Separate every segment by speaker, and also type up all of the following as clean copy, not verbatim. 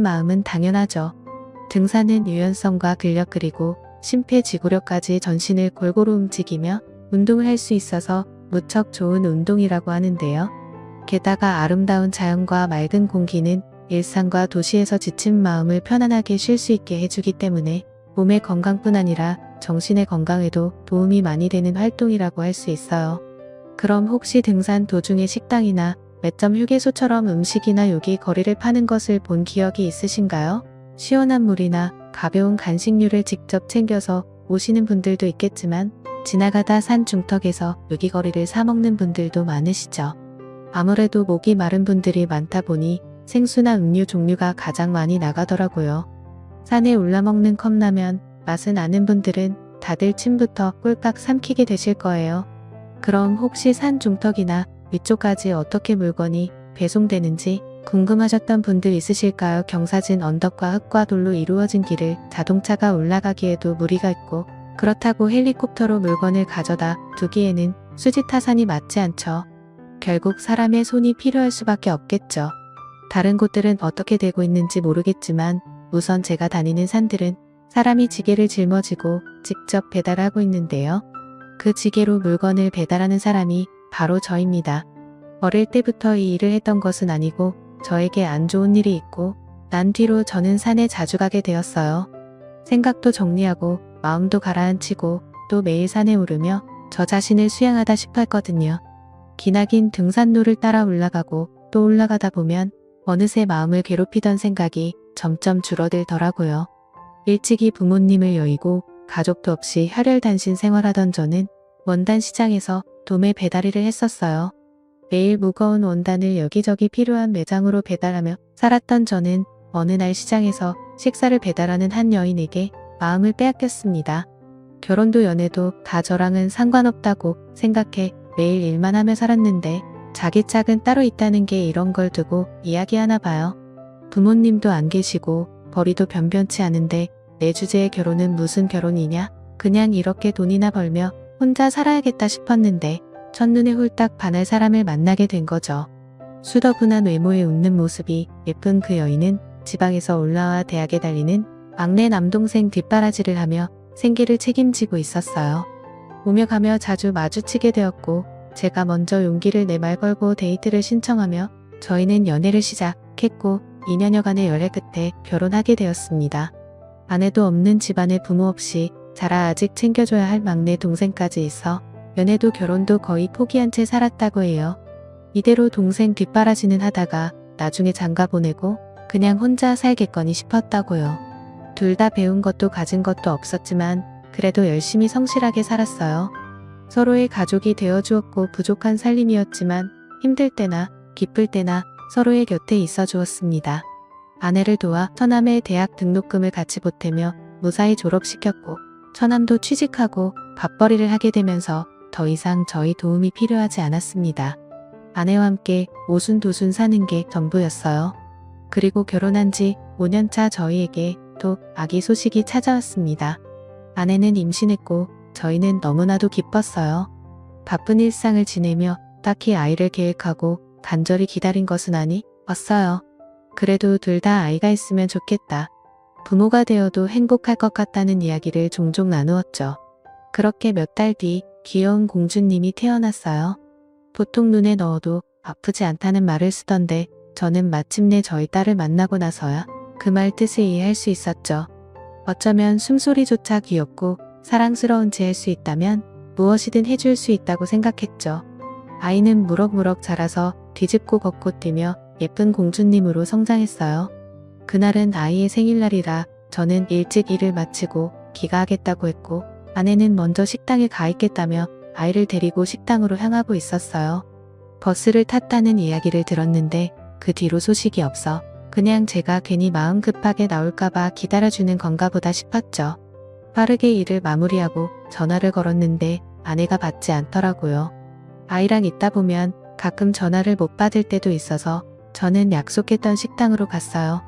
Speaker 1: 마음은 당연하죠. 등산은 유연성과 근력 그리고 심폐지구력까지 전신을 골고루 움직이며 운동을 할 수 있어서 무척 좋은 운동이라고 하는데요. 게다가 아름다운 자연과 맑은 공기는 일상과 도시에서 지친 마음을 편안하게 쉴 수 있게 해주기 때문에 몸의 건강뿐 아니라 정신의 건강에도 도움이 많이 되는 활동이라고 할 수 있어요. 그럼 혹시 등산 도중에 식당이나 매점 휴게소처럼 음식이나 요기 거리를 파는 것을 본 기억이 있으신가요? 시원한 물이나 가벼운 간식류를 직접 챙겨서 오시는 분들도 있겠지만 지나가다 산 중턱에서 요기거리를 사 먹는 분들도 많으시죠. 아무래도 목이 마른 분들이 많다 보니 생수나 음료 종류가 가장 많이 나가더라고요. 산에 올라 먹는 컵라면 맛은 아는 분들은 다들 침부터 꿀깍 삼키게 되실 거예요. 그럼 혹시 산 중턱이나 위쪽까지 어떻게 물건이 배송되는지 궁금하셨던 분들 있으실까요? 경사진 언덕과 흙과 돌로 이루어진 길을 자동차가 올라가기에도 무리가 있고 그렇다고 헬리콥터로 물건을 가져다 두기에는 수지 타산이 맞지 않죠. 결국 사람의 손이 필요할 수밖에 없겠죠. 다른 곳들은 어떻게 되고 있는지 모르겠지만 우선 제가 다니는 산들은 사람이 지게를 짊어지고 직접 배달하고 있는데요. 그 지게로 물건을 배달하는 사람이 바로 저입니다. 어릴 때부터 이 일을 했던 것은 아니고 저에게 안 좋은 일이 있고 난 뒤로 저는 산에 자주 가게 되었어요. 생각도 정리하고 마음도 가라앉히고 또 매일 산에 오르며 저 자신을 수양하다 싶어 했거든요. 기나긴 등산로를 따라 올라가고 또 올라가다 보면 어느새 마음을 괴롭히던 생각이 점점 줄어들더라고요. 일찍이 부모님을 여의고 가족도 없이 혈혈단신 생활하던 저는 원단 시장에서 도매 배달일을 했었어요. 매일 무거운 원단을 여기저기 필요한 매장으로 배달하며 살았던 저는 어느 날 시장에서 식사를 배달하는 한 여인에게 마음을 빼앗겼습니다. 결혼도 연애도 다 저랑은 상관없다고 생각해 매일 일만 하며 살았는데 자기 짝은 따로 있다는 게 이런 걸 두고 이야기하나 봐요. 부모님도 안 계시고 벌이도 변변치 않은데 내 주제의 결혼은 무슨 결혼이냐? 그냥 이렇게 돈이나 벌며 혼자 살아야겠다 싶었는데 첫눈에 홀딱 반할 사람을 만나게 된 거죠. 수더분한 외모에 웃는 모습이 예쁜 그 여인은 지방에서 올라와 대학에 달리는 막내 남동생 뒷바라지를 하며 생계를 책임지고 있었어요. 오며 가며 자주 마주치게 되었고 제가 먼저 용기를 내 말 걸고 데이트를 신청하며 저희는 연애를 시작했고 2년여간의 열애 끝에 결혼하게 되었습니다. 아내도 없는 집안에 부모 없이 자라 아직 챙겨줘야 할 막내 동생까지 있어 연애도 결혼도 거의 포기한 채 살았다고 해요. 이대로 동생 뒷바라지는 하다가 나중에 장가 보내고 그냥 혼자 살겠거니 싶었다고요. 둘 다 배운 것도 가진 것도 없었지만 그래도 열심히 성실하게 살았어요. 서로의 가족이 되어주었고 부족한 살림이었지만 힘들 때나 기쁠 때나 서로의 곁에 있어 주었습니다. 아내를 도와 처남의 대학 등록금을 같이 보태며 무사히 졸업시켰고 처남도 취직하고 밥벌이를 하게 되면서 더 이상 저희 도움이 필요하지 않았습니다. 아내와 함께 오순도순 사는 게 전부였어요. 그리고 결혼한 지 5년차 저희에게 또 아기 소식이 찾아왔습니다. 아내는 임신했고 저희는 너무나도 기뻤어요. 바쁜 일상을 지내며 딱히 아이를 계획하고 간절히 기다린 것은 아니었어요. 그래도 둘 다 아이가 있으면 좋겠다. 부모가 되어도 행복할 것 같다는 이야기를 종종 나누었죠. 그렇게 몇 달 뒤 귀여운 공주님이 태어났어요. 보통 눈에 넣어도 아프지 않다는 말을 쓰던데 저는 마침내 저희 딸을 만나고 나서야 그 말 뜻을 이해할 수 있었죠. 어쩌면 숨소리조차 귀엽고 사랑스러운지 할 수 있다면 무엇이든 해줄 수 있다고 생각했죠. 아이는 무럭무럭 자라서 뒤집고 걷고 뛰며 예쁜 공주님으로 성장했어요. 그날은 아이의 생일날이라 저는 일찍 일을 마치고 귀가하겠다고 했고 아내는 먼저 식당에 가 있겠다며 아이를 데리고 식당으로 향하고 있었어요. 버스를 탔다는 이야기를 들었는데 그 뒤로 소식이 없어 그냥 제가 괜히 마음 급하게 나올까봐 기다려주는 건가 보다 싶었죠. 빠르게 일을 마무리하고 전화를 걸었는데 아내가 받지 않더라고요. 아이랑 있다 보면 가끔 전화를 못 받을 때도 있어서 저는 약속했던 식당으로 갔어요.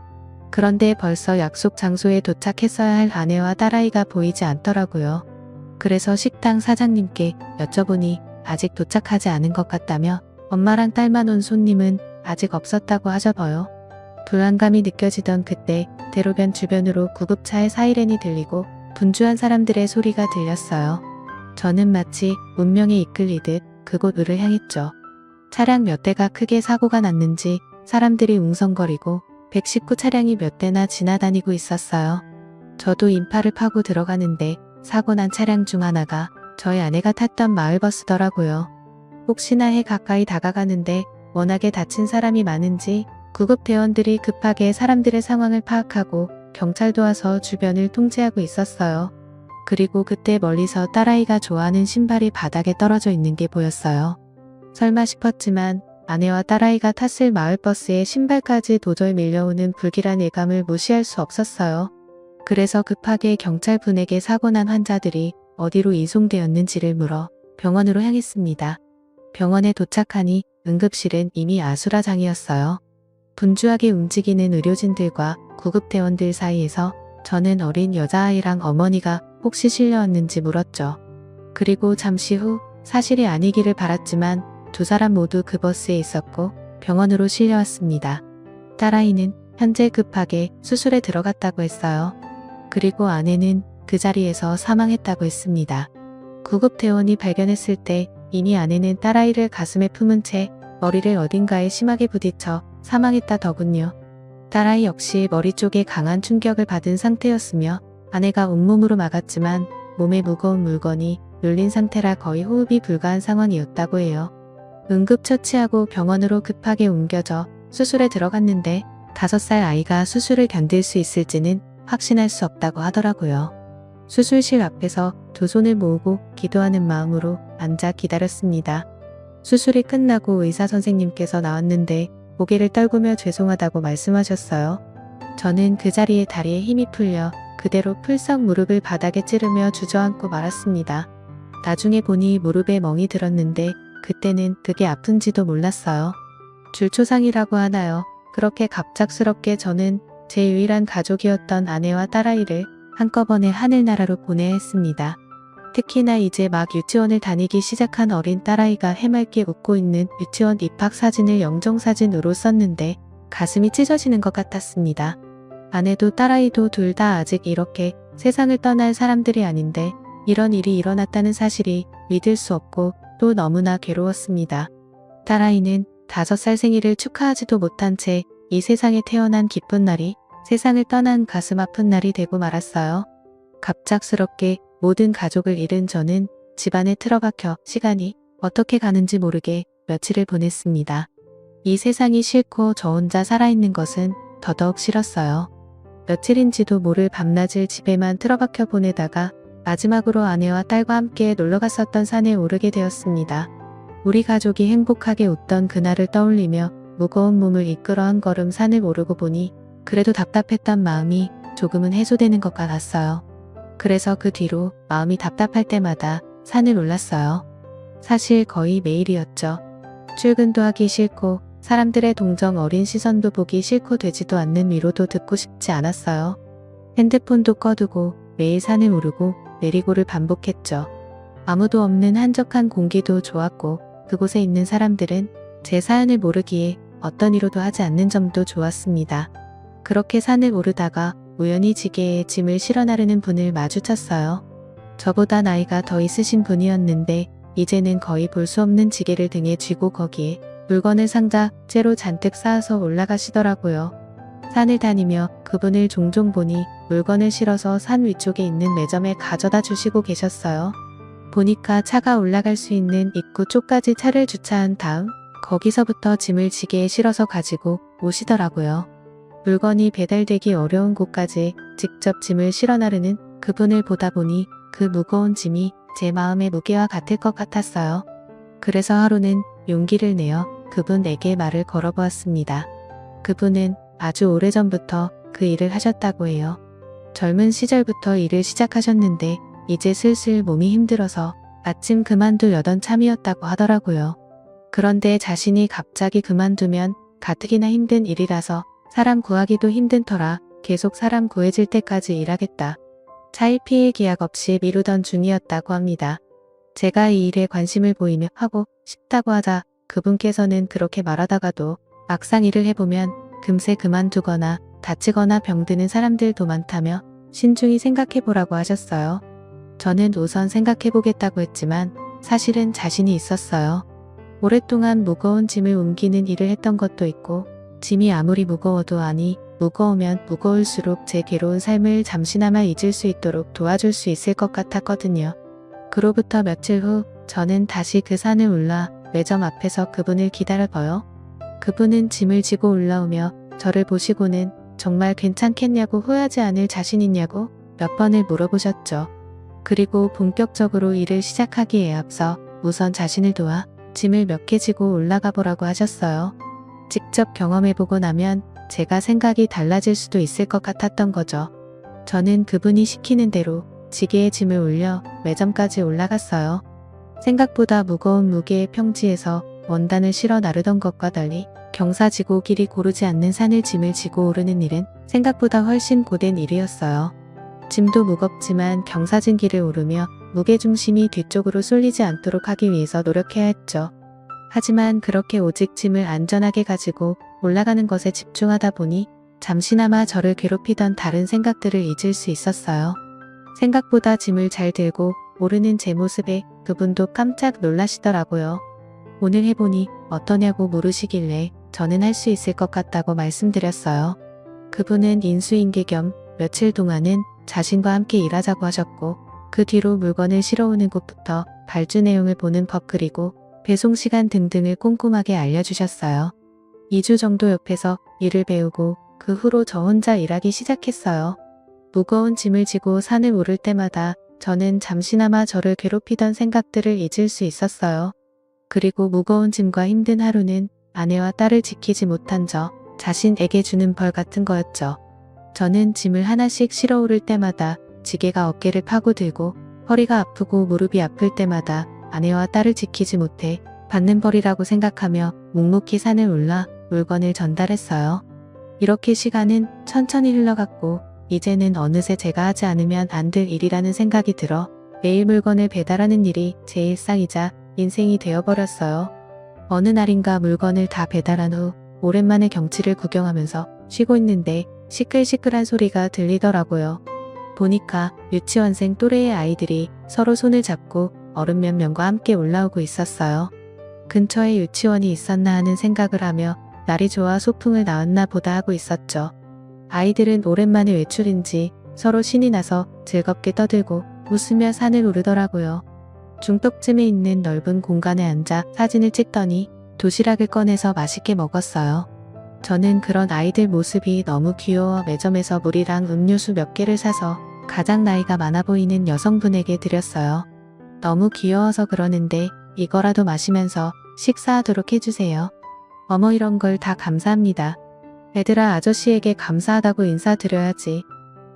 Speaker 1: 그런데 벌써 약속 장소에 도착했어야 할 아내와 딸아이가 보이지 않더라고요. 그래서 식당 사장님께 여쭤보니 아직 도착하지 않은 것 같다며 엄마랑 딸만 온 손님은 아직 없었다고 하셔서요. 불안감이 느껴지던 그때 대로변 주변으로 구급차의 사이렌이 들리고 분주한 사람들의 소리가 들렸어요. 저는 마치 운명에 이끌리듯 그곳을 향했죠. 차량 몇 대가 크게 사고가 났는지 사람들이 웅성거리고 119 차량이 몇 대나 지나다니고 있었어요. 저도 인파를 파고 들어가는데 사고 난 차량 중 하나가 저희 아내가 탔던 마을버스더라고요. 혹시나 해 가까이 다가가는데 워낙에 다친 사람이 많은지 구급대원들이 급하게 사람들의 상황을 파악하고 경찰도 와서 주변을 통제하고 있었어요. 그리고 그때 멀리서 딸아이가 좋아하는 신발이 바닥에 떨어져 있는 게 보였어요. 설마 싶었지만 아내와 딸아이가 탔을 마을버스에 신발까지 도저히 밀려오는 불길한 예감을 무시할 수 없었어요. 그래서 급하게 경찰분에게 사고 난 환자들이 어디로 이송되었는지를 물어 병원으로 향했습니다. 병원에 도착하니 응급실은 이미 아수라장이었어요. 분주하게 움직이는 의료진들과 구급대원들 사이에서 저는 어린 여자아이랑 어머니가 혹시 실려왔는지 물었죠. 그리고 잠시 후 사실이 아니기를 바랐지만 두 사람 모두 그 버스에 있었고 병원으로 실려왔습니다. 딸아이는 현재 급하게 수술에 들어갔다고 했어요. 그리고 아내는 그 자리에서 사망했다고 했습니다. 구급대원이 발견했을 때 이미 아내는 딸아이를 가슴에 품은 채 머리를 어딘가에 심하게 부딪혀 사망했다더군요. 딸아이 역시 머리 쪽에 강한 충격을 받은 상태였으며 아내가 온몸으로 막았지만 몸에 무거운 물건이 눌린 상태라 거의 호흡이 불가한 상황이었다고 해요. 응급처치하고 병원으로 급하게 옮겨져 수술에 들어갔는데 5살 아이가 수술을 견딜 수 있을지는 확신할 수 없다고 하더라고요. 수술실 앞에서 두 손을 모으고 기도하는 마음으로 앉아 기다렸습니다. 수술이 끝나고 의사 선생님께서 나왔는데 고개를 떨구며 죄송하다고 말씀하셨어요. 저는 그 자리에 다리에 힘이 풀려 그대로 풀썩 무릎을 바닥에 찌르며 주저앉고 말았습니다. 나중에 보니 무릎에 멍이 들었는데 그때는 그게 아픈지도 몰랐어요. 줄초상이라고 하나요? 그렇게 갑작스럽게 저는 제 유일한 가족이었던 아내와 딸아이를 한꺼번에 하늘나라로 보내야 했습니다. 특히나 이제 막 유치원을 다니기 시작한 어린 딸아이가 해맑게 웃고 있는 유치원 입학 사진을 영정사진으로 썼는데 가슴이 찢어지는 것 같았습니다. 아내도 딸아이도 둘 다 아직 이렇게 세상을 떠날 사람들이 아닌데 이런 일이 일어났다는 사실이 믿을 수 없고 또 너무나 괴로웠습니다. 딸아이는 5살 생일을 축하하지도 못한 채 이 세상에 태어난 기쁜 날이 세상을 떠난 가슴 아픈 날이 되고 말았어요. 갑작스럽게 모든 가족을 잃은 저는 집안에 틀어박혀 시간이 어떻게 가는지 모르게 며칠을 보냈습니다. 이 세상이 싫고 저 혼자 살아있는 것은 더더욱 싫었어요. 며칠인지도 모를 밤낮을 집에만 틀어박혀 보내다가 마지막으로 아내와 딸과 함께 놀러갔었던 산에 오르게 되었습니다. 우리 가족이 행복하게 웃던 그날을 떠올리며 무거운 몸을 이끌어 한 걸음 산을 오르고 보니 그래도 답답했던 마음이 조금은 해소되는 것 같았어요. 그래서 그 뒤로 마음이 답답할 때마다 산을 올랐어요. 사실 거의 매일이었죠. 출근도 하기 싫고 사람들의 동정 어린 시선도 보기 싫고 되지도 않는 위로도 듣고 싶지 않았어요. 핸드폰도 꺼두고 매일 산을 오르고 내리고를 반복했죠. 아무도 없는 한적한 공기도 좋았고 그곳에 있는 사람들은 제 사연을 모르기에 어떤 위로도 하지 않는 점도 좋았습니다. 그렇게 산을 오르다가 우연히 지게에 짐을 실어 나르는 분을 마주쳤어요. 저보다 나이가 더 있으신 분이었는데 이제는 거의 볼 수 없는 지게를 등에 쥐고 거기에 물건을 상자째로 잔뜩 쌓아서 올라가시더라고요. 산을 다니며 그분을 종종 보니 물건을 실어서 산 위쪽에 있는 매점에 가져다 주시고 계셨어요. 보니까 차가 올라갈 수 있는 입구 쪽까지 차를 주차한 다음 거기서부터 짐을 지게에 실어서 가지고 오시더라고요. 물건이 배달되기 어려운 곳까지 직접 짐을 실어 나르는 그분을 보다 보니 그 무거운 짐이 제 마음의 무게와 같을 것 같았어요. 그래서 하루는 용기를 내어 그분에게 말을 걸어보았습니다. 그분은 아주 오래전부터 그 일을 하셨다고 해요. 젊은 시절부터 일을 시작하셨는데 이제 슬슬 몸이 힘들어서 마침 그만두려던 참이었다고 하더라고요. 그런데 자신이 갑자기 그만두면 가뜩이나 힘든 일이라서 사람 구하기도 힘든 터라 계속 사람 구해질 때까지 일하겠다. 차일피일 기약 없이 미루던 중이었다고 합니다. 제가 이 일에 관심을 보이며 하고 싶다고 하자 그분께서는 그렇게 말하다가도 막상 일을 해보면 금세 그만두거나 다치거나 병드는 사람들도 많다며 신중히 생각해보라고 하셨어요. 저는 우선 생각해보겠다고 했지만 사실은 자신이 있었어요. 오랫동안 무거운 짐을 옮기는 일을 했던 것도 있고 짐이 아무리 무거워도 무거우면 무거울수록 제 괴로운 삶을 잠시나마 잊을 수 있도록 도와줄 수 있을 것 같았거든요. 그로부터 며칠 후 저는 다시 그 산을 올라 매점 앞에서 그분을 기다려봐요. 그분은 짐을 지고 올라오며 저를 보시고는 정말 괜찮겠냐고 후회하지 않을 자신 있냐고 몇 번을 물어보셨죠. 그리고 본격적으로 일을 시작하기에 앞서 우선 자신을 도와 짐을 몇 개 지고 올라가 보라고 하셨어요. 직접 경험해보고 나면 제가 생각이 달라질 수도 있을 것 같았던 거죠. 저는 그분이 시키는 대로 지게에 짐을 올려 매점까지 올라갔어요. 생각보다 무거운 무게의 평지에서 원단을 실어 나르던 것과 달리 경사지고 길이 고르지 않는 산을 짐을 지고 오르는 일은 생각보다 훨씬 고된 일이었어요. 짐도 무겁지만 경사진 길을 오르며 무게중심이 뒤쪽으로 쏠리지 않도록 하기 위해서 노력해야 했죠. 하지만 그렇게 오직 짐을 안전하게 가지고 올라가는 것에 집중하다 보니 잠시나마 저를 괴롭히던 다른 생각들을 잊을 수 있었어요. 생각보다 짐을 잘 들고 오르는 제 모습에 그분도 깜짝 놀라시더라고요. 오늘 해보니 어떠냐고 물으시길래 저는 할 수 있을 것 같다고 말씀드렸어요. 그분은 인수인계 겸 며칠 동안은 자신과 함께 일하자고 하셨고 그 뒤로 물건을 실어오는 곳부터 발주 내용을 보는 법 그리고 배송시간 등등을 꼼꼼하게 알려주셨어요. 2주 정도 옆에서 일을 배우고 그 후로 저 혼자 일하기 시작했어요. 무거운 짐을 지고 산을 오를 때마다 저는 잠시나마 저를 괴롭히던 생각들을 잊을 수 있었어요. 그리고 무거운 짐과 힘든 하루는 아내와 딸을 지키지 못한 저 자신에게 주는 벌 같은 거였죠. 저는 짐을 하나씩 실어 오를 때마다 지게가 어깨를 파고들고 허리가 아프고 무릎이 아플 때마다 아내와 딸을 지키지 못해 받는 벌이라고 생각하며 묵묵히 산을 올라 물건을 전달했어요. 이렇게 시간은 천천히 흘러갔고 이제는 어느새 제가 하지 않으면 안 될 일이라는 생각이 들어 매일 물건을 배달하는 일이 제 일상이자 인생이 되어버렸어요. 어느 날인가 물건을 다 배달한 후 오랜만에 경치를 구경하면서 쉬고 있는데 시끌시끌한 소리가 들리더라고요. 보니까 유치원생 또래의 아이들이 서로 손을 잡고 어른 몇 명과 함께 올라오고 있었어요. 근처에 유치원이 있었나 하는 생각을 하며 날이 좋아 소풍을 나왔나 보다 하고 있었죠. 아이들은 오랜만에 외출인지 서로 신이 나서 즐겁게 떠들고 웃으며 산을 오르더라고요. 중턱쯤에 있는 넓은 공간에 앉아 사진을 찍더니 도시락을 꺼내서 맛있게 먹었어요. 저는 그런 아이들 모습이 너무 귀여워 매점에서 물이랑 음료수 몇 개를 사서 가장 나이가 많아 보이는 여성분에게 드렸어요. 너무 귀여워서 그러는데 이거라도 마시면서 식사하도록 해주세요. 어머 이런 걸 다 감사합니다. 애들아 아저씨에게 감사하다고 인사드려야지.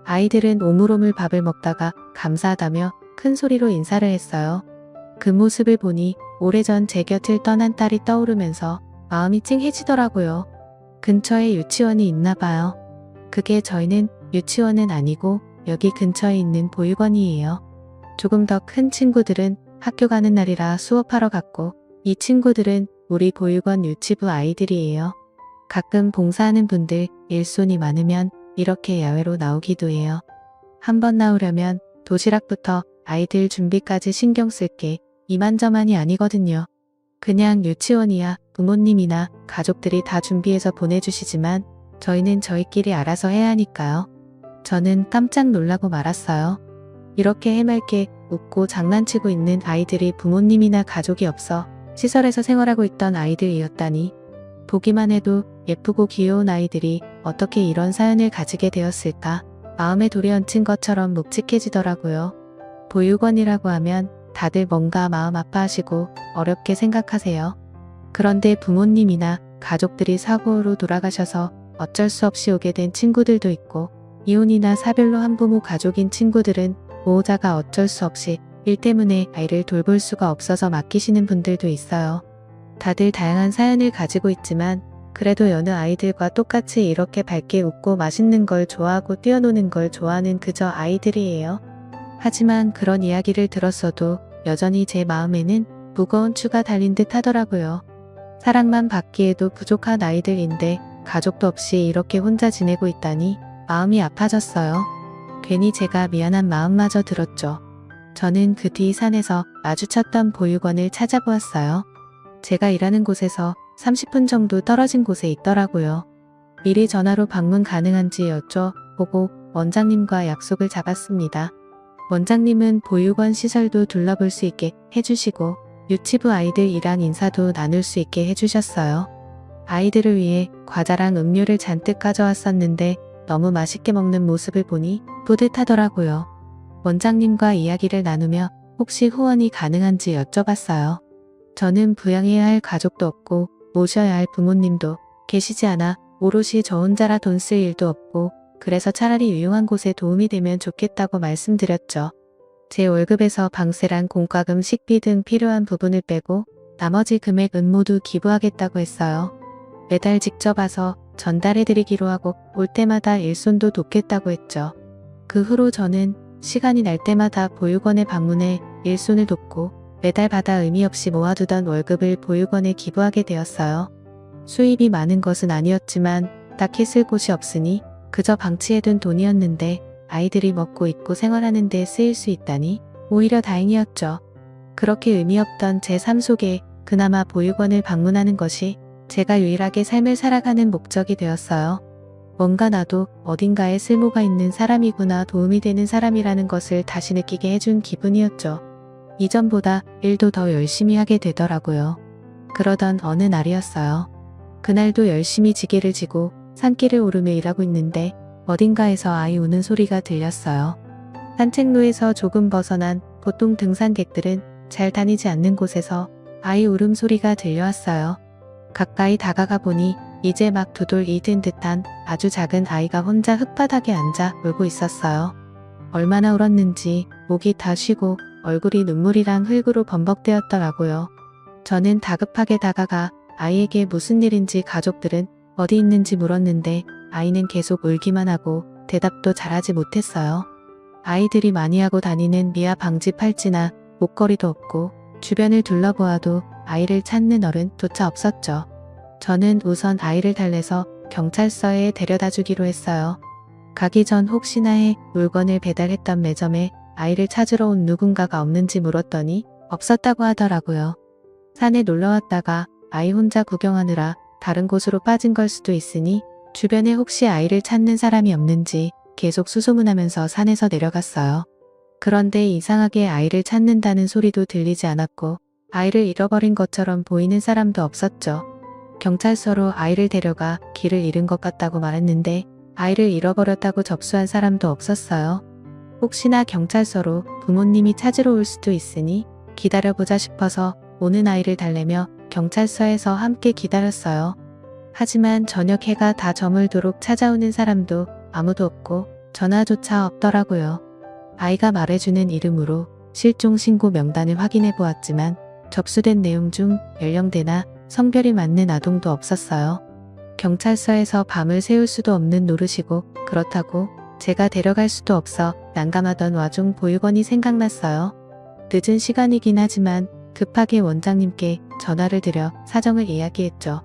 Speaker 1: 아이들은 오물오물 밥을 먹다가 감사하다며 큰 소리로 인사를 했어요. 그 모습을 보니 오래전 제 곁을 떠난 딸이 떠오르면서 마음이 찡해지더라고요. 근처에 유치원이 있나 봐요. 그게 저희는 유치원은 아니고 여기 근처에 있는 보육원이에요. 조금 더 큰 친구들은 학교 가는 날이라 수업하러 갔고 이 친구들은 우리 보육원 유치부 아이들이에요. 가끔 봉사하는 분들 일손이 많으면 이렇게 야외로 나오기도 해요. 한번 나오려면 도시락부터 아이들 준비까지 신경 쓸 게 이만저만이 아니거든요. 그냥 유치원이야 부모님이나 가족들이 다 준비해서 보내주시지만 저희는 저희끼리 알아서 해야 하니까요. 저는 깜짝 놀라고 말았어요. 이렇게 해맑게 웃고 장난치고 있는 아이들이 부모님이나 가족이 없어 시설에서 생활하고 있던 아이들이었다니. 보기만 해도 예쁘고 귀여운 아이들이 어떻게 이런 사연을 가지게 되었을까 마음에 돌이 얹힌 것처럼 묵직해지더라고요. 보육원이라고 하면 다들 뭔가 마음 아파하시고 어렵게 생각하세요. 그런데 부모님이나 가족들이 사고로 돌아가셔서 어쩔 수 없이 오게 된 친구들도 있고 이혼이나 사별로 한부모 가족인 친구들은 보호자가 어쩔 수 없이 일 때문에 아이를 돌볼 수가 없어서 맡기시는 분들도 있어요. 다들 다양한 사연을 가지고 있지만 그래도 여느 아이들과 똑같이 이렇게 밝게 웃고 맛있는 걸 좋아하고 뛰어노는 걸 좋아하는 그저 아이들이에요. 하지만 그런 이야기를 들었어도 여전히 제 마음에는 무거운 추가 달린 듯 하더라고요. 사랑만 받기에도 부족한 아이들인데 가족도 없이 이렇게 혼자 지내고 있다니 마음이 아파졌어요. 괜히 제가 미안한 마음마저 들었죠. 저는 그 뒤 산에서 마주쳤던 보육원을 찾아보았어요. 제가 일하는 곳에서 30분 정도 떨어진 곳에 있더라고요. 미리 전화로 방문 가능한지 여쭤보고 원장님과 약속을 잡았습니다. 원장님은 보육원 시설도 둘러볼 수 있게 해주시고 유치부 아이들이랑 인사도 나눌 수 있게 해주셨어요. 아이들을 위해 과자랑 음료를 잔뜩 가져왔었는데 너무 맛있게 먹는 모습을 보니 뿌듯하더라고요. 원장님과 이야기를 나누며 혹시 후원이 가능한지 여쭤봤어요. 저는 부양해야 할 가족도 없고 모셔야 할 부모님도 계시지 않아 오롯이 저 혼자라 돈 쓸 일도 없고 그래서 차라리 유용한 곳에 도움이 되면 좋겠다고 말씀드렸죠. 제 월급에서 방세랑 공과금, 식비 등 필요한 부분을 빼고 나머지 금액은 모두 기부하겠다고 했어요. 매달 직접 와서 전달해드리기로 하고 올 때마다 일손도 돕겠다고 했죠. 그 후로 저는 시간이 날 때마다 보육원에 방문해 일손을 돕고 매달 받아 의미 없이 모아두던 월급을 보육원에 기부하게 되었어요. 수입이 많은 것은 아니었지만 딱히 쓸 곳이 없으니 그저 방치해둔 돈이었는데 아이들이 먹고 입고 생활하는 데 쓰일 수 있다니 오히려 다행이었죠. 그렇게 의미 없던 제 삶 속에 그나마 보육원을 방문하는 것이 제가 유일하게 삶을 살아가는 목적이 되었어요. 뭔가 나도 어딘가에 쓸모가 있는 사람이구나, 도움이 되는 사람이라는 것을 다시 느끼게 해준 기분이었죠. 이전보다 일도 더 열심히 하게 되더라고요. 그러던 어느 날이었어요. 그날도 열심히 지게를 지고 산길을 오르며 일하고 있는데 어딘가에서 아이 우는 소리가 들렸어요. 산책로에서 조금 벗어난 보통 등산객들은 잘 다니지 않는 곳에서 아이 울음소리가 들려왔어요. 가까이 다가가 보니 이제 막 두 돌이 든 듯한 아주 작은 아이가 혼자 흙바닥에 앉아 울고 있었어요. 얼마나 울었는지 목이 다 쉬고 얼굴이 눈물이랑 흙으로 범벅되었더라고요. 저는 다급하게 다가가 아이에게 무슨 일인지, 가족들은 어디 있는지 물었는데 아이는 계속 울기만 하고 대답도 잘하지 못했어요. 아이들이 많이 하고 다니는 미아 방지 팔찌나 목걸이도 없고 주변을 둘러보아도 아이를 찾는 어른조차 없었죠. 저는 우선 아이를 달래서 경찰서에 데려다 주기로 했어요. 가기 전 혹시나 해 물건을 배달했던 매점에 아이를 찾으러 온 누군가가 없는지 물었더니 없었다고 하더라고요. 산에 놀러 왔다가 아이 혼자 구경하느라 다른 곳으로 빠진 걸 수도 있으니 주변에 혹시 아이를 찾는 사람이 없는지 계속 수소문하면서 산에서 내려갔어요. 그런데 이상하게 아이를 찾는다는 소리도 들리지 않았고 아이를 잃어버린 것처럼 보이는 사람도 없었죠. 경찰서로 아이를 데려가 길을 잃은 것 같다고 말했는데 아이를 잃어버렸다고 접수한 사람도 없었어요. 혹시나 경찰서로 부모님이 찾으러 올 수도 있으니 기다려보자 싶어서 오는 아이를 달래며 경찰서에서 함께 기다렸어요. 하지만 저녁 해가 다 저물도록 찾아오는 사람도 아무도 없고 전화조차 없더라고요. 아이가 말해주는 이름으로 실종 신고 명단을 확인해 보았지만 접수된 내용 중 연령대나 성별이 맞는 아동도 없었어요. 경찰서에서 밤을 새울 수도 없는 노릇이고 그렇다고 제가 데려갈 수도 없어 난감하던 와중 보육원이 생각났어요. 늦은 시간이긴 하지만 급하게 원장님께 전화를 드려 사정을 이야기했죠.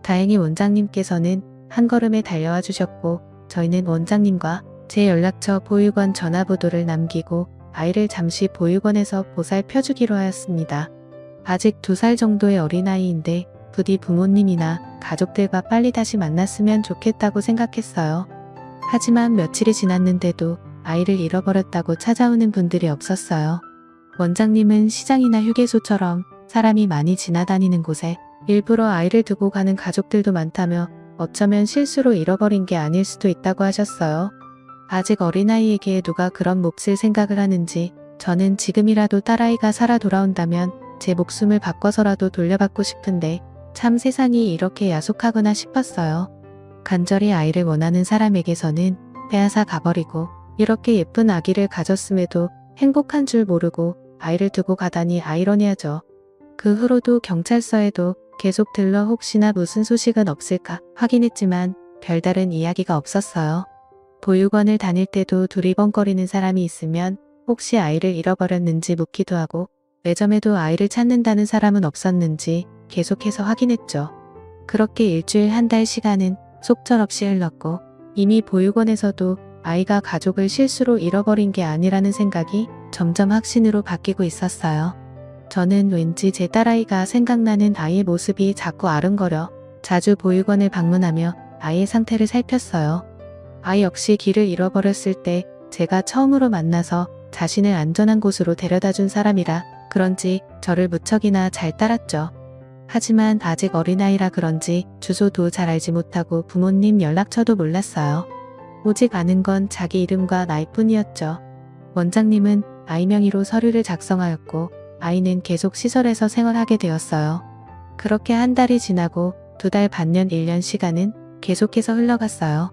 Speaker 1: 다행히 원장님께서는 한 걸음에 달려와 주셨고 저희는 원장님과 제 연락처, 보육원 전화번호를 남기고 아이를 잠시 보육원에서 보살펴주기로 하였습니다. 아직 2살 정도의 어린아이인데 부디 부모님이나 가족들과 빨리 다시 만났으면 좋겠다고 생각했어요. 하지만 며칠이 지났는데도 아이를 잃어버렸다고 찾아오는 분들이 없었어요. 원장님은 시장이나 휴게소처럼 사람이 많이 지나다니는 곳에 일부러 아이를 두고 가는 가족들도 많다며 어쩌면 실수로 잃어버린 게 아닐 수도 있다고 하셨어요. 아직 어린아이에게 누가 그런 몹쓸 생각을 하는지 저는 지금이라도 딸아이가 살아 돌아온다면 제 목숨을 바꿔서라도 돌려받고 싶은데 참 세상이 이렇게 야속하구나 싶었어요. 간절히 아이를 원하는 사람에게서는 빼앗아 가버리고 이렇게 예쁜 아기를 가졌음에도 행복한 줄 모르고 아이를 두고 가다니 아이러니하죠. 그 후로도 경찰서에도 계속 들러 혹시나 무슨 소식은 없을까 확인했지만 별다른 이야기가 없었어요. 보육원을 다닐 때도 두리번거리는 사람이 있으면 혹시 아이를 잃어버렸는지 묻기도 하고 매점에도 아이를 찾는다는 사람은 없었는지 계속해서 확인했죠. 그렇게 일주일 한 달 시간은 속절없이 흘렀고 이미 보육원에서도 아이가 가족을 실수로 잃어버린 게 아니라는 생각이 점점 확신으로 바뀌고 있었어요. 저는 왠지 제 딸아이가 생각나는 아이의 모습이 자꾸 아른거려 자주 보육원을 방문하며 아이의 상태를 살폈어요. 아이 역시 길을 잃어버렸을 때 제가 처음으로 만나서 자신을 안전한 곳으로 데려다 준 사람이라 그런지 저를 무척이나 잘 따랐죠. 하지만 아직 어린아이라 그런지 주소도 잘 알지 못하고 부모님 연락처도 몰랐어요. 오직 아는 건 자기 이름과 나이뿐이었죠. 원장님은 아이 명의로 서류를 작성하였고 아이는 계속 시설에서 생활하게 되었어요. 그렇게 한 달이 지나고 2달 반년 1년 시간은 계속해서 흘러갔어요.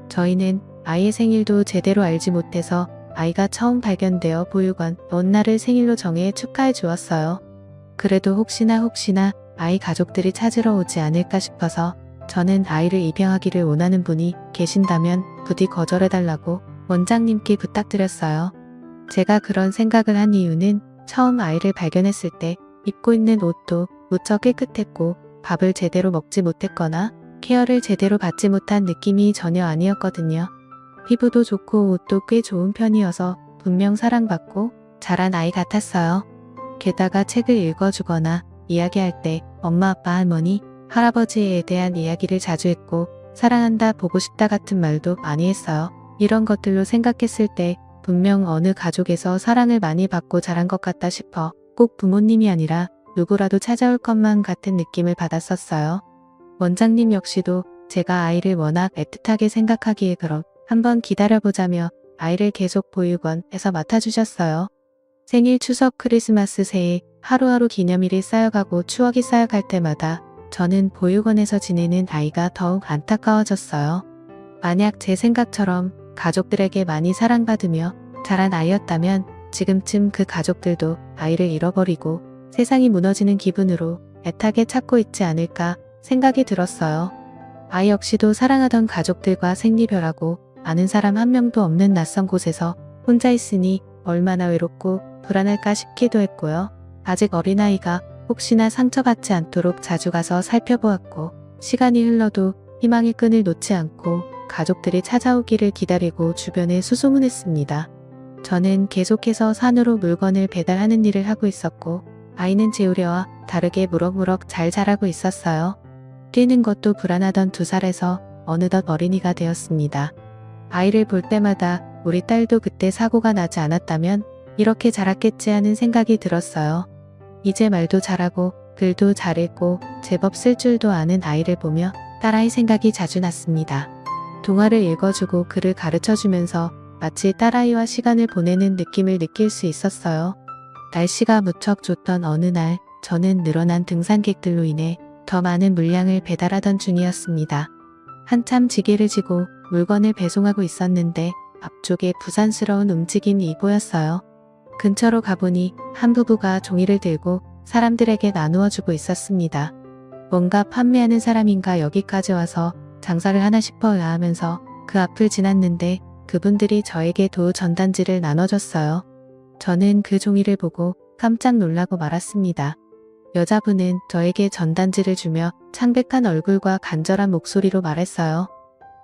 Speaker 1: 저희는 아이의 생일도 제대로 알지 못해서 아이가 처음 발견되어 보육원 어느 날을 생일로 정해 축하해 주었어요. 그래도 혹시나 아이 가족들이 찾으러 오지 않을까 싶어서 저는 아이를 입양하기를 원하는 분이 계신다면 부디 거절해달라고 원장님께 부탁드렸어요. 제가 그런 생각을 한 이유는 처음 아이를 발견했을 때 입고 있는 옷도 무척 깨끗했고 밥을 제대로 먹지 못했거나 케어를 제대로 받지 못한 느낌이 전혀 아니었거든요. 피부도 좋고 옷도 꽤 좋은 편이어서 분명 사랑받고 자란 아이 같았어요. 게다가 책을 읽어주거나 이야기할 때 엄마, 아빠, 할머니, 할아버지에 대한 이야기를 자주 했고 사랑한다, 보고 싶다 같은 말도 많이 했어요. 이런 것들로 생각했을 때 분명 어느 가족에서 사랑을 많이 받고 자란 것 같다 싶어 꼭 부모님이 아니라 누구라도 찾아올 것만 같은 느낌을 받았었어요. 원장님 역시도 제가 아이를 워낙 애틋하게 생각하기에 그럼 한번 기다려보자며 아이를 계속 보육원에서 맡아주셨어요. 생일, 추석, 크리스마스, 새해 하루하루 기념일이 쌓여가고 추억이 쌓여갈 때마다 저는 보육원에서 지내는 아이가 더욱 안타까워졌어요. 만약 제 생각처럼 가족들에게 많이 사랑받으며 자란 아이였다면 지금쯤 그 가족들도 아이를 잃어버리고 세상이 무너지는 기분으로 애타게 찾고 있지 않을까 생각이 들었어요. 아이 역시도 사랑하던 가족들과 생리별하고 아는 사람 한 명도 없는 낯선 곳에서 혼자 있으니 얼마나 외롭고 불안할까 싶기도 했고요. 아직 어린아이가 혹시나 상처받지 않도록 자주 가서 살펴보았고 시간이 흘러도 희망의 끈을 놓지 않고 가족들이 찾아오기를 기다리고 주변에 수소문했습니다. 저는 계속해서 산으로 물건을 배달하는 일을 하고 있었고 아이는 제 우려와 다르게 무럭무럭 잘 자라고 있었어요. 뛰는 것도 불안하던 2살에서 어느덧 어린이가 되었습니다. 아이를 볼 때마다 우리 딸도 그때 사고가 나지 않았다면 이렇게 자랐겠지 하는 생각이 들었어요. 이제 말도 잘하고 글도 잘 읽고 제법 쓸 줄도 아는 아이를 보며 딸아이 생각이 자주 났습니다. 동화를 읽어주고 글을 가르쳐주면서 마치 딸아이와 시간을 보내는 느낌을 느낄 수 있었어요. 날씨가 무척 좋던 어느 날 저는 늘어난 등산객들로 인해 더 많은 물량을 배달하던 중이었습니다. 한참 지게를 지고 물건을 배송하고 있었는데 앞쪽에 부산스러운 움직임이 보였어요. 근처로 가보니 한 부부가 종이를 들고 사람들에게 나누어 주고 있었습니다. 뭔가 판매하는 사람인가 여기까지 와서 장사를 하나 싶어야 하면서 그 앞을 지났는데 그분들이 저에게 도우 전단지를 나눠줬어요. 저는 그 종이를 보고 깜짝 놀라고 말았습니다. 여자분은 저에게 전단지를 주며 창백한 얼굴과 간절한 목소리로 말했어요.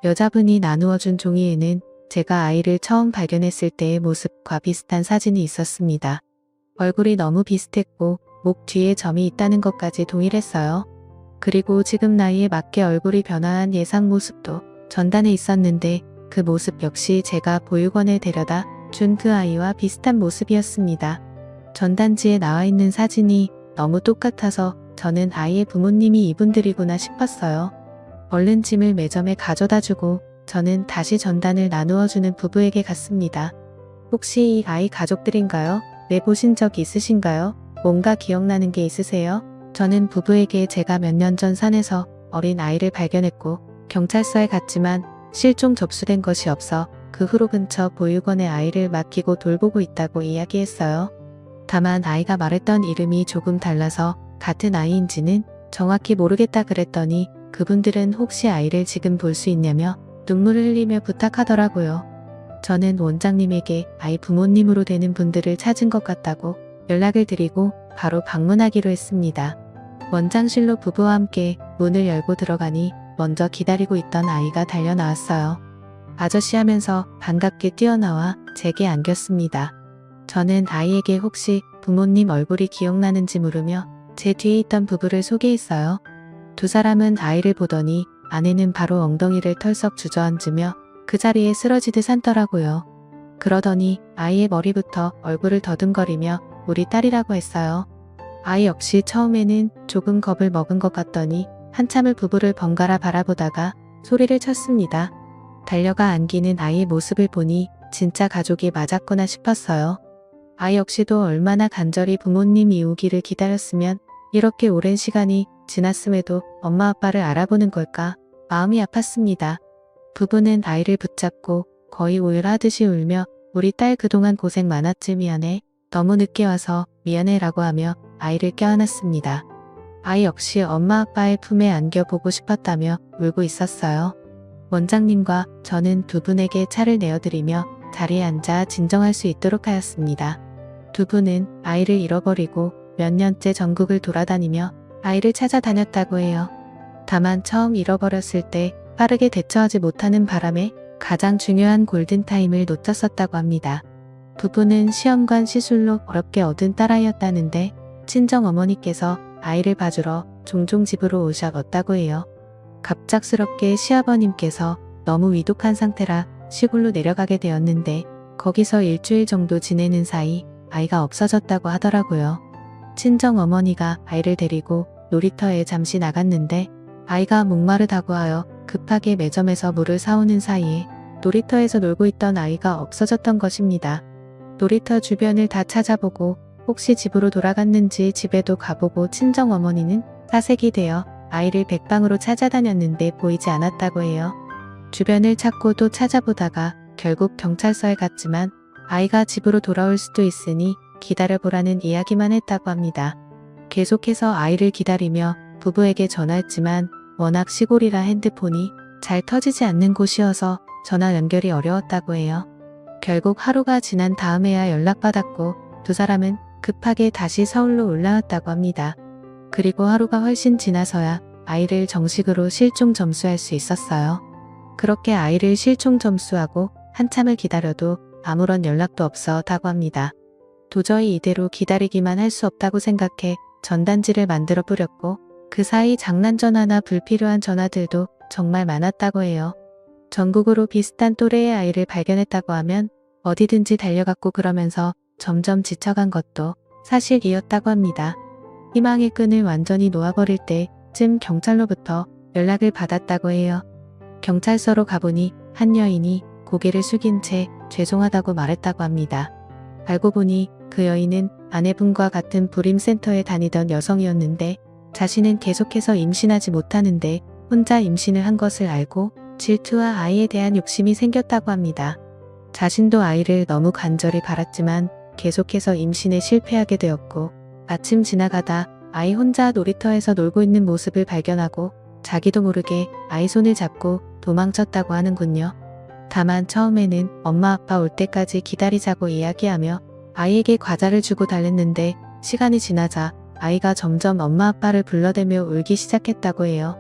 Speaker 1: 여자분이 나누어준 종이에는 제가 아이를 처음 발견했을 때의 모습과 비슷한 사진이 있었습니다. 얼굴이 너무 비슷했고 목 뒤에 점이 있다는 것까지 동일했어요. 그리고 지금 나이에 맞게 얼굴이 변화한 예상 모습도 전단에 있었는데 그 모습 역시 제가 보육원에 데려다 준 그 아이와 비슷한 모습이었습니다. 전단지에 나와 있는 사진이 너무 똑같아서 저는 아이의 부모님이 이분들이구나 싶었어요. 얼른 짐을 매점에 가져다 주고 저는 다시 전단을 나누어주는 부부에게 갔습니다. 혹시 이 아이 가족들인가요? 네, 보신 적 있으신가요? 뭔가 기억나는 게 있으세요? 저는 부부에게 제가 몇 년 전 산에서 어린 아이를 발견했고 경찰서에 갔지만 실종 접수된 것이 없어 그 후로 근처 보육원에 아이를 맡기고 돌보고 있다고 이야기했어요. 다만 아이가 말했던 이름이 조금 달라서 같은 아이인지는 정확히 모르겠다 그랬더니 그분들은 혹시 아이를 지금 볼 수 있냐며 눈물을 흘리며 부탁하더라고요. 저는 원장님에게 아이 부모님으로 되는 분들을 찾은 것 같다고 연락을 드리고 바로 방문하기로 했습니다. 원장실로 부부와 함께 문을 열고 들어가니 먼저 기다리고 있던 아이가 달려나왔어요. 아저씨 하면서 반갑게 뛰어나와 제게 안겼습니다. 저는 아이에게 혹시 부모님 얼굴이 기억나는지 물으며 제 뒤에 있던 부부를 소개했어요. 두 사람은 아이를 보더니 아내는 바로 엉덩이를 털썩 주저앉으며 그 자리에 쓰러지듯 앉더라고요. 그러더니 아이의 머리부터 얼굴을 더듬거리며 우리 딸이라고 했어요. 아이 역시 처음에는 조금 겁을 먹은 것 같더니 한참을 부부를 번갈아 바라보다가 소리를 쳤습니다. 달려가 안기는 아이의 모습을 보니 진짜 가족이 맞았구나 싶었어요. 아이 역시도 얼마나 간절히 부모님 이오기를 기다렸으면 이렇게 오랜 시간이 지났음에도 엄마 아빠를 알아보는 걸까 마음이 아팠습니다. 부부는 아이를 붙잡고 거의 우울하듯이 울며 우리 딸 그동안 고생 많았지 미안해. 너무 늦게 와서 미안해 라고 하며 아이를 껴안았습니다. 아이 역시 엄마 아빠의 품에 안겨보고 싶었다며 울고 있었어요. 원장님과 저는 두 분에게 차를 내어드리며 자리에 앉아 진정할 수 있도록 하였습니다. 두 분은 아이를 잃어버리고 몇 년째 전국을 돌아다니며 아이를 찾아다녔다고 해요. 다만 처음 잃어버렸을 때 빠르게 대처하지 못하는 바람에 가장 중요한 골든타임을 놓쳤었다고 합니다. 부부는 시험관 시술로 어렵게 얻은 딸아이였다는데 친정어머니께서 아이를 봐주러 종종 집으로 오셨다고 해요. 갑작스럽게 시아버님께서 너무 위독한 상태라 시골로 내려가게 되었는데 거기서 일주일 정도 지내는 사이 아이가 없어졌다고 하더라고요. 친정어머니가 아이를 데리고 놀이터에 잠시 나갔는데 아이가 목마르다고 하여 급하게 매점에서 물을 사오는 사이에 놀이터에서 놀고 있던 아이가 없어졌던 것입니다. 놀이터 주변을 다 찾아보고 혹시 집으로 돌아갔는지 집에도 가보고 친정어머니는 사색이 되어 아이를 백방으로 찾아다녔는데 보이지 않았다고 해요. 주변을 찾고 또 찾아보다가 결국 경찰서에 갔지만 아이가 집으로 돌아올 수도 있으니 기다려보라는 이야기만 했다고 합니다. 계속해서 아이를 기다리며 부부에게 전화했지만 워낙 시골이라 핸드폰이 잘 터지지 않는 곳이어서 전화 연결이 어려웠다고 해요. 결국 하루가 지난 다음에야 연락받았고 두 사람은 급하게 다시 서울로 올라왔다고 합니다. 그리고 하루가 훨씬 지나서야 아이를 정식으로 실종 점수할 수 있었어요. 그렇게 아이를 실종 점수하고 한참을 기다려도 아무런 연락도 없었다고 합니다. 도저히 이대로 기다리기만 할 수 없다고 생각해 전단지를 만들어 뿌렸고 그 사이 장난 전화나 불필요한 전화들도 정말 많았다고 해요. 전국으로 비슷한 또래의 아이를 발견했다고 하면 어디든지 달려갔고 그러면서 점점 지쳐간 것도 사실이었다고 합니다. 희망의 끈을 완전히 놓아버릴 때쯤 경찰로부터 연락을 받았다고 해요. 경찰서로 가보니 한 여인이 고개를 숙인 채 죄송하다고 말했다고 합니다. 알고 보니 그 여인은 아내분과 같은 불임센터에 다니던 여성이었는데 자신은 계속해서 임신하지 못하는데 혼자 임신을 한 것을 알고 질투와 아이에 대한 욕심이 생겼다고 합니다. 자신도 아이를 너무 간절히 바랐지만 계속해서 임신에 실패하게 되었고 마침 지나가다 아이 혼자 놀이터에서 놀고 있는 모습을 발견하고 자기도 모르게 아이 손을 잡고 도망쳤다고 하는군요. 다만 처음에는 엄마 아빠 올 때까지 기다리자고 이야기하며 아이에게 과자를 주고 달랬는데 시간이 지나자 아이가 점점 엄마 아빠를 불러대며 울기 시작했다고 해요.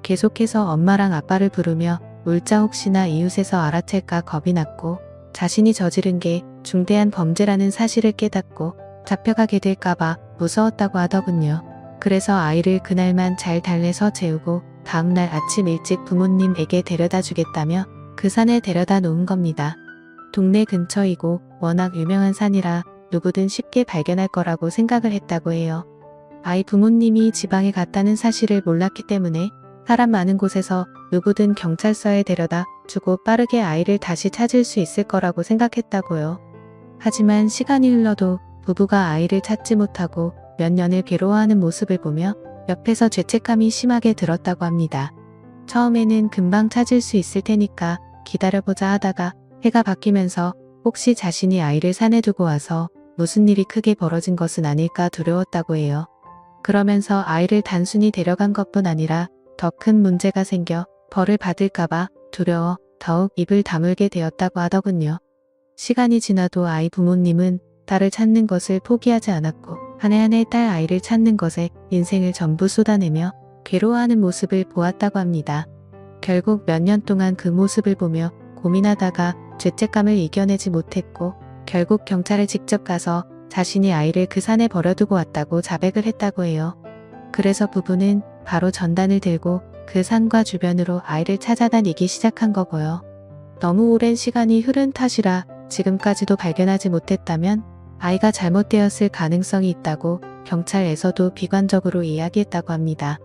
Speaker 1: 계속해서 엄마랑 아빠를 부르며 울자 혹시나 이웃에서 알아챌까 겁이 났고 자신이 저지른 게 중대한 범죄라는 사실을 깨닫고 잡혀가게 될까봐 무서웠다고 하더군요. 그래서 아이를 그날만 잘 달래서 재우고 다음날 아침 일찍 부모님에게 데려다 주겠다며 그 산에 데려다 놓은 겁니다. 동네 근처이고 워낙 유명한 산이라 누구든 쉽게 발견할 거라고 생각을 했다고 해요. 아이 부모님이 지방에 갔다는 사실을 몰랐기 때문에 사람 많은 곳에서 누구든 경찰서에 데려다 주고 빠르게 아이를 다시 찾을 수 있을 거라고 생각했다고요. 하지만 시간이 흘러도 부부가 아이를 찾지 못하고 몇 년을 괴로워하는 모습을 보며 옆에서 죄책감이 심하게 들었다고 합니다. 처음에는 금방 찾을 수 있을 테니까 기다려보자 하다가 해가 바뀌면서 혹시 자신이 아이를 산에 두고 와서 무슨 일이 크게 벌어진 것은 아닐까 두려웠다고 해요. 그러면서 아이를 단순히 데려간 것뿐 아니라 더 큰 문제가 생겨 벌을 받을까봐 두려워 더욱 입을 다물게 되었다고 하더군요. 시간이 지나도 아이 부모님은 딸을 찾는 것을 포기하지 않았고 한 해 한 해 딸 아이를 찾는 것에 인생을 전부 쏟아내며 괴로워하는 모습을 보았다고 합니다. 결국 몇 년 동안 그 모습을 보며 고민하다가 죄책감을 이겨내지 못했고 결국 경찰에 직접 가서 자신이 아이를 그 산에 버려두고 왔다고 자백을 했다고 해요. 그래서 부부는 바로 전단을 들고 그 산과 주변으로 아이를 찾아다니기 시작한 거고요. 너무 오랜 시간이 흐른 탓이라 지금까지도 발견하지 못했다면 아이가 잘못되었을 가능성이 있다고 경찰에서도 비관적으로 이야기했다고 합니다.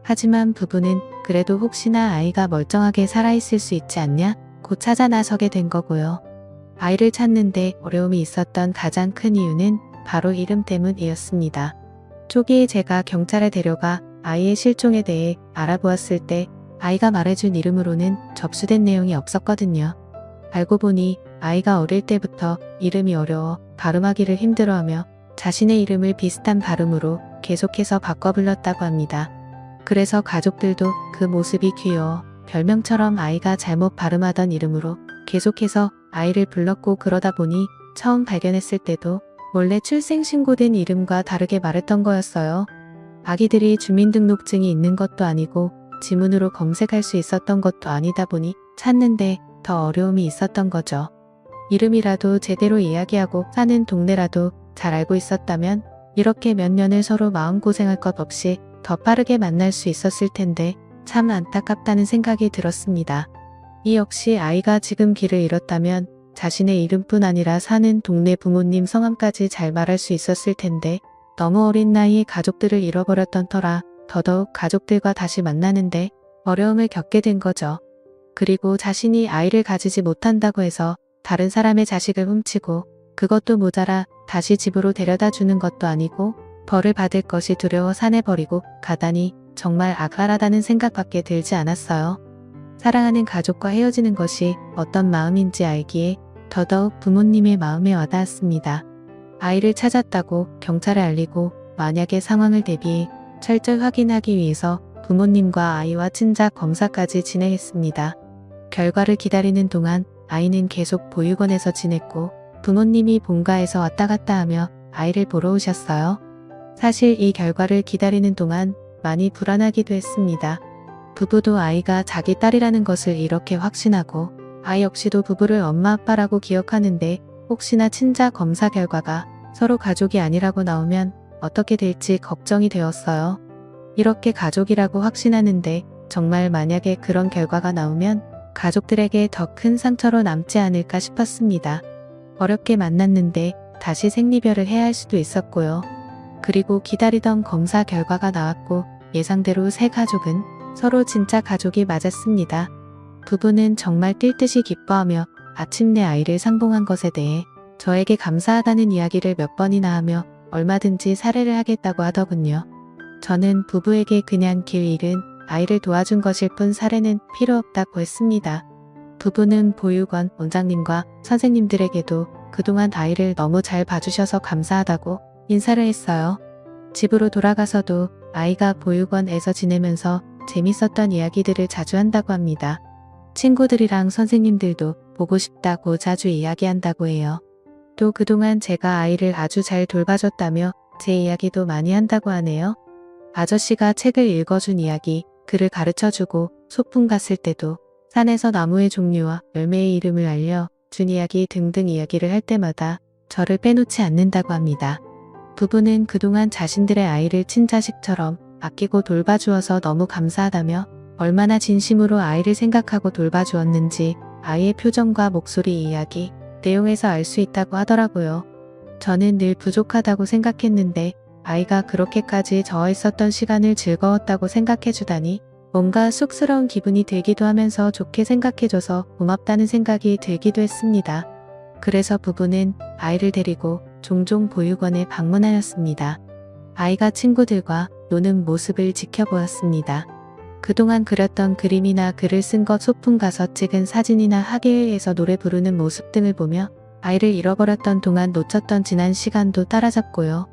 Speaker 1: 하지만 부부는 그래도 혹시나 아이가 멀쩡하게 살아있을 수 있지 않냐 고 찾아 나서게 된 거고요. 아이를 찾는데 어려움이 있었던 가장 큰 이유는 바로 이름 때문이었습니다. 초기에 제가 경찰에 데려가 아이의 실종에 대해 알아보았을 때 아이가 말해준 이름으로는 접수된 내용이 없었거든요. 알고 보니 아이가 어릴 때부터 이름이 어려워 발음하기를 힘들어하며 자신의 이름을 비슷한 발음으로 계속해서 바꿔 불렀다고 합니다. 그래서 가족들도 그 모습이 귀여워 별명처럼 아이가 잘못 발음하던 이름으로 계속해서 아이를 불렀고 그러다 보니 처음 발견했을 때도 원래 출생신고된 이름과 다르게 말했던 거였어요. 아기들이 주민등록증이 있는 것도 아니고 지문으로 검색할 수 있었던 것도 아니다 보니 찾는데 더 어려움이 있었던 거죠. 이름이라도 제대로 이야기하고 사는 동네라도 잘 알고 있었다면 이렇게 몇 년을 서로 마음고생할 것 없이 더 빠르게 만날 수 있었을 텐데 참 안타깝다는 생각이 들었습니다. 이 역시 아이가 지금 길을 잃었다면 자신의 이름뿐 아니라 사는 동네 부모님 성함까지 잘 말할 수 있었을 텐데 너무 어린 나이에 가족들을 잃어버렸던 터라 더더욱 가족들과 다시 만나는데 어려움을 겪게 된 거죠. 그리고 자신이 아이를 가지지 못한다고 해서 다른 사람의 자식을 훔치고 그것도 모자라 다시 집으로 데려다 주는 것도 아니고 벌을 받을 것이 두려워 산에 버리고 가다니 정말 악랄하다는 생각밖에 들지 않았어요. 사랑하는 가족과 헤어지는 것이 어떤 마음인지 알기에 더더욱 부모님의 마음에 와닿았습니다. 아이를 찾았다고 경찰에 알리고 만약의 상황을 대비해 철저히 확인하기 위해서 부모님과 아이와 친자 검사까지 진행했습니다. 결과를 기다리는 동안 아이는 계속 보육원에서 지냈고 부모님이 본가에서 왔다 갔다 하며 아이를 보러 오셨어요. 사실 이 결과를 기다리는 동안 많이 불안하기도 했습니다. 부부도 아이가 자기 딸이라는 것을 이렇게 확신하고 아이 역시도 부부를 엄마 아빠라고 기억하는데 혹시나 친자 검사 결과가 서로 가족이 아니라고 나오면 어떻게 될지 걱정이 되었어요. 이렇게 가족이라고 확신하는데 정말 만약에 그런 결과가 나오면 가족들에게 더 큰 상처로 남지 않을까 싶었습니다. 어렵게 만났는데 다시 생리별을 해야 할 수도 있었고요. 그리고 기다리던 검사 결과가 나왔고 예상대로 세 가족은 서로 진짜 가족이 맞았습니다. 부부는 정말 뛸 듯이 기뻐하며 아침내 아이를 상봉한 것에 대해 저에게 감사하다는 이야기를 몇 번이나 하며 얼마든지 살해를 하겠다고 하더군요. 저는 부부에게 그냥 길 잃은 아이를 도와준 것일 뿐 살해는 필요 없다고 했습니다. 부부는 보육원 원장님과 선생님들에게도 그동안 아이를 너무 잘 봐주셔서 감사하다고 인사를 했어요. 집으로 돌아가서도 아이가 보육원에서 지내면서 재밌었던 이야기들을 자주 한다고 합니다. 친구들이랑 선생님들도 보고 싶다고 자주 이야기한다고 해요. 또 그동안 제가 아이를 아주 잘 돌봐줬다며 제 이야기도 많이 한다고 하네요. 아저씨가 책을 읽어준 이야기, 글을 가르쳐주고 소풍 갔을 때도 산에서 나무의 종류와 열매의 이름을 알려준 이야기 등등 이야기를 할 때마다 저를 빼놓지 않는다고 합니다. 부부는 그동안 자신들의 아이를 친자식처럼 아끼고 돌봐주어서 너무 감사하다며 얼마나 진심으로 아이를 생각하고 돌봐주었는지 아이의 표정과 목소리 이야기, 내용에서 알 수 있다고 하더라고요. 저는 늘 부족하다고 생각했는데 아이가 그렇게까지 저와 있었던 시간을 즐거웠다고 생각해주다니 뭔가 쑥스러운 기분이 들기도 하면서 좋게 생각해줘서 고맙다는 생각이 들기도 했습니다. 그래서 부부는 아이를 데리고 종종 보육원에 방문하였습니다. 아이가 친구들과 노는 모습을 지켜보았습니다. 그동안 그렸던 그림이나 글을 쓴 것, 소풍 가서 찍은 사진이나 학예회에서 노래 부르는 모습 등을 보며 아이를 잃어버렸던 동안 놓쳤던 지난 시간도 따라잡고요.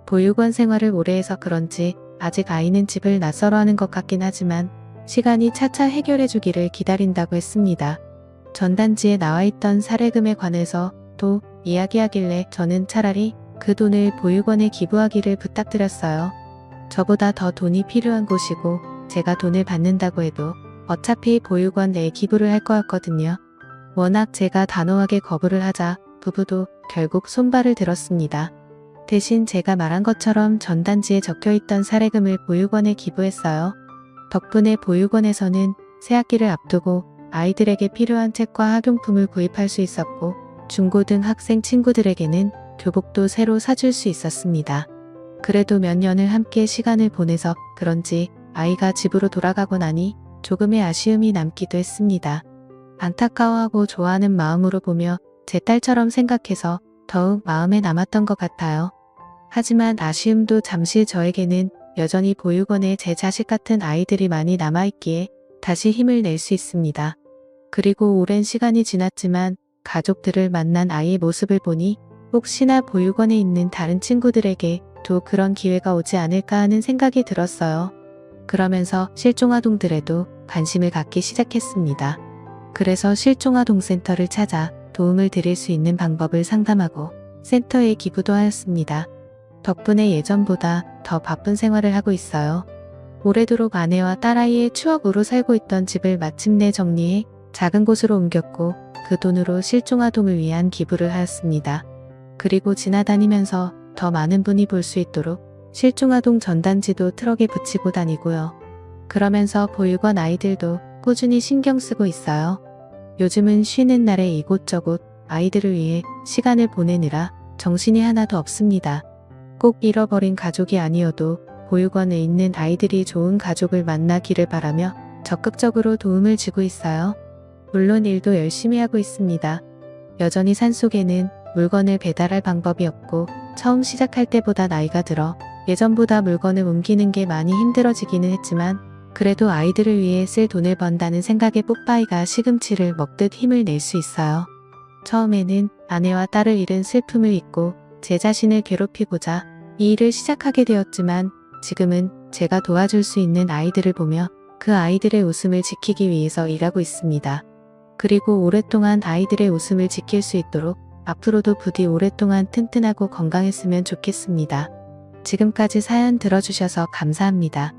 Speaker 1: 보육원 생활을 오래 해서 그런지 아직 아이는 집을 낯설어 하는 것 같긴 하지만 시간이 차차 해결해 주기를 기다린다고 했습니다. 전단지에 나와있던 사례금에 관해서 또 이야기하길래 저는 차라리 그 돈을 보육원에 기부하기를 부탁드렸어요. 저보다 더 돈이 필요한 곳이고 제가 돈을 받는다고 해도 어차피 보육원에 기부를 할 거였거든요. 워낙 제가 단호하게 거부를 하자 부부도 결국 손발을 들었습니다. 대신 제가 말한 것처럼 전단지에 적혀있던 사례금을 보육원에 기부했어요. 덕분에 보육원에서는 새학기를 앞두고 아이들에게 필요한 책과 학용품을 구입할 수 있었고 중고등 학생 친구들에게는 교복도 새로 사줄 수 있었습니다. 그래도 몇 년을 함께 시간을 보내서 그런지 아이가 집으로 돌아가고 나니 조금의 아쉬움이 남기도 했습니다. 안타까워하고 좋아하는 마음으로 보며 제 딸처럼 생각해서 더욱 마음에 남았던 것 같아요. 하지만 아쉬움도 잠시 저에게는 여전히 보육원에 제 자식 같은 아이들이 많이 남아있기에 다시 힘을 낼 수 있습니다. 그리고 오랜 시간이 지났지만 가족들을 만난 아이의 모습을 보니 혹시나 보육원에 있는 다른 친구들에게 또 그런 기회가 오지 않을까 하는 생각이 들었어요. 그러면서 실종아동들에도 관심을 갖기 시작했습니다. 그래서 실종아동센터를 찾아 도움을 드릴 수 있는 방법을 상담하고 센터에 기부도 하였습니다. 덕분에 예전보다 더 바쁜 생활을 하고 있어요. 오래도록 아내와 딸아이의 추억으로 살고 있던 집을 마침내 정리해 작은 곳으로 옮겼고 그 돈으로 실종아동을 위한 기부를 하였습니다. 그리고 지나다니면서 더 많은 분이 볼 수 있도록 실종아동 전단지도 트럭에 붙이고 다니고요. 그러면서 보육원 아이들도 꾸준히 신경 쓰고 있어요. 요즘은 쉬는 날에 이곳저곳 아이들을 위해 시간을 보내느라 정신이 하나도 없습니다. 꼭 잃어버린 가족이 아니어도 보육원에 있는 아이들이 좋은 가족을 만나기를 바라며 적극적으로 도움을 주고 있어요. 물론 일도 열심히 하고 있습니다. 여전히 산속에는 물건을 배달할 방법이 없고 처음 시작할 때보다 나이가 들어 예전보다 물건을 옮기는 게 많이 힘들어지기는 했지만 그래도 아이들을 위해 쓸 돈을 번다는 생각에 뽀빠이가 시금치를 먹듯 힘을 낼 수 있어요. 처음에는 아내와 딸을 잃은 슬픔을 잊고 제 자신을 괴롭히고자 이 일을 시작하게 되었지만 지금은 제가 도와줄 수 있는 아이들을 보며 그 아이들의 웃음을 지키기 위해서 일하고 있습니다. 그리고 오랫동안 아이들의 웃음을 지킬 수 있도록 앞으로도 부디 오랫동안 튼튼하고 건강했으면 좋겠습니다. 지금까지 사연 들어주셔서 감사합니다.